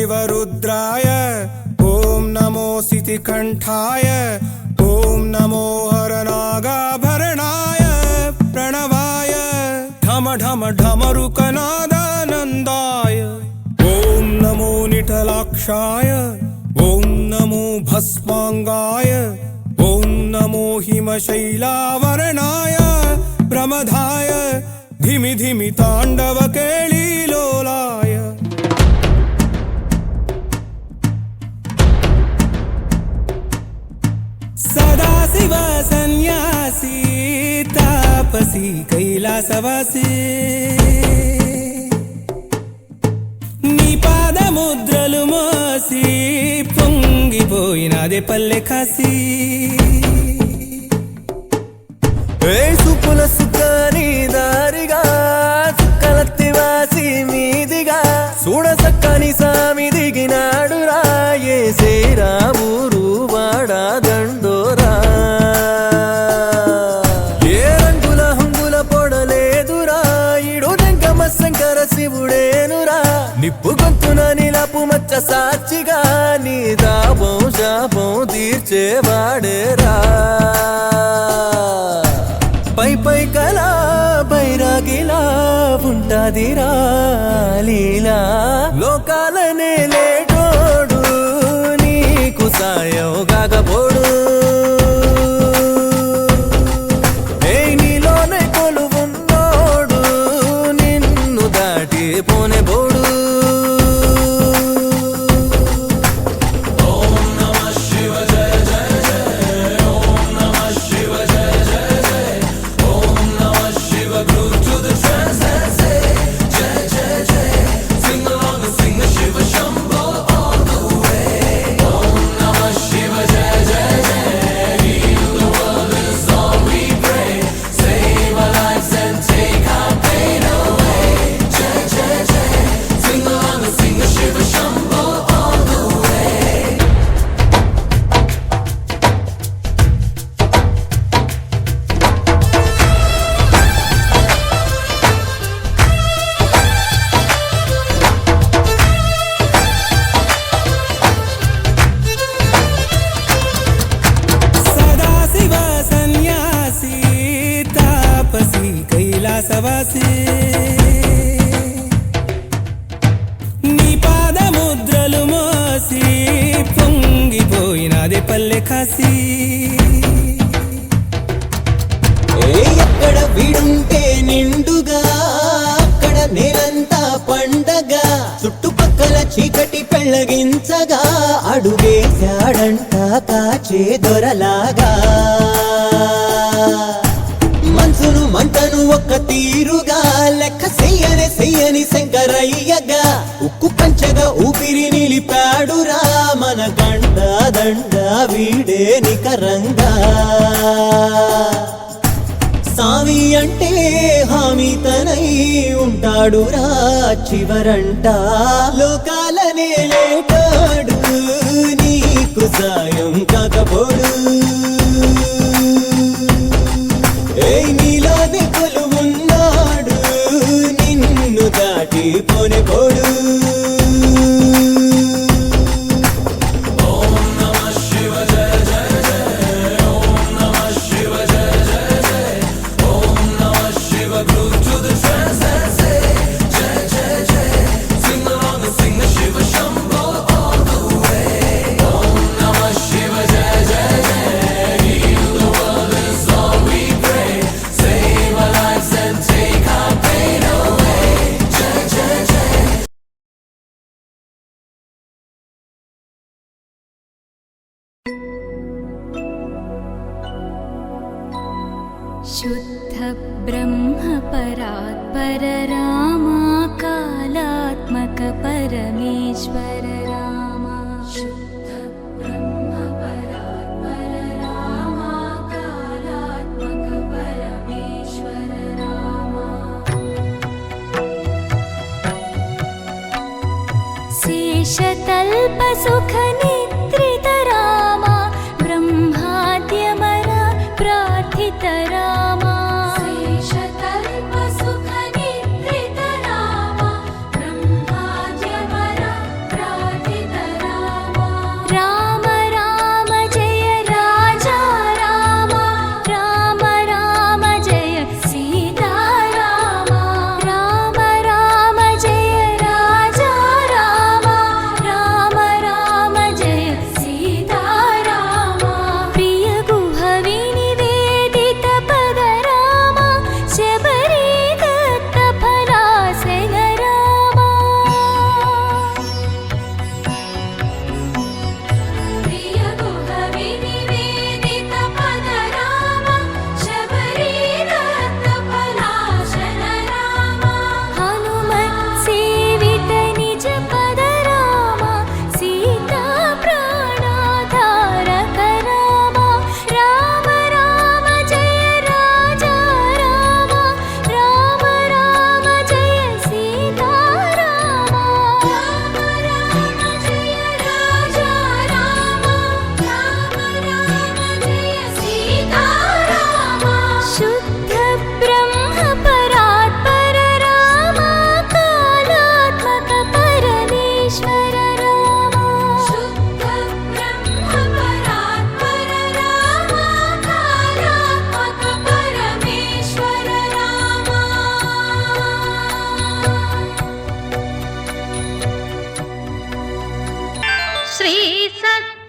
शिवरुद्राय ॐ नमो सितिकण्ठाय ॐ नमो हरनागाभरणाय प्रणवाय ढम ढम ढमरुकनादानन्दाय ॐ नमो निटलाक्षाय ॐ नमो भस्माङ्गाय ॐ नमो हिमशैलावरणाय प्रमदाय धिमि धिमि ताण्डवकेळीलोलाय सदाशिव सन्यासी तापसी कैलासवासी नी पादमुद्रलु मोसी పొంగిపోయినదే పల్లె కాసి సుపుల సుఖాని దారిగా సుక్కలత్తివాసి మీదిగా చూడ సక్కని సామి దిగినాడు రాయే శ్రీరామురు వాడా దండోరా ఏ రంగుల హంగుల పొడలేదురా ఇడు రంగమ శంకర శివుడేనురా నిప్పు గొంతున నిలపు మచ్చ సాక్షిగా నీ దాపం శాపం తీర్చేవాడేరా పై పై కలా బైరాగిలా ఉంటాదిరా లీలా లోకాలనే లేటోడు నీకు సాయం కాకపోడు నీలోనే కొలువున్నోడు నిన్ను దాటి పోనే బోడు कैलासवासी नी पादमुद्रलु मोसी పొంగిపోయినదే పల్లె కాసి ఎక్కడ వీడుంటే నిండుగా అక్కడ నేలంతా పండగ చుట్టుపక్కల చీకటి పెళ్ళగించగా అడుగేశాడంట కాచే దొరలాగా మనసును మంటను ఒక్క తీరుగా లెక్క చెయ్యని శంకరయ్యగా ఉక్కు పంచగా ఊపిరి నిలిపాడురా మన గండ దండ వీడే నికరంగా సామి అంటే హామీ తనై ఉంటాడురా చివరంట లోకాలనే లేటాడు నీకు సాయం కాకపోడు నీలోనే కొలువున్నాడు నిన్ను దాటి పోనే పోడు शुद्ध ब्रह्म परात्पर रामा कालात्मक परमेश्वर रामा शुद्ध ब्रह्म परात्पर रामा कालात्मक परमेश्वर रामा शेषतल्प सुख निद्रित रामा ब्रह्माद्यमर प्रार्थित रामा शेषतल्प सुख निद्रित रामा ब्रह्माद्यमर प्रार्थित श्री सत्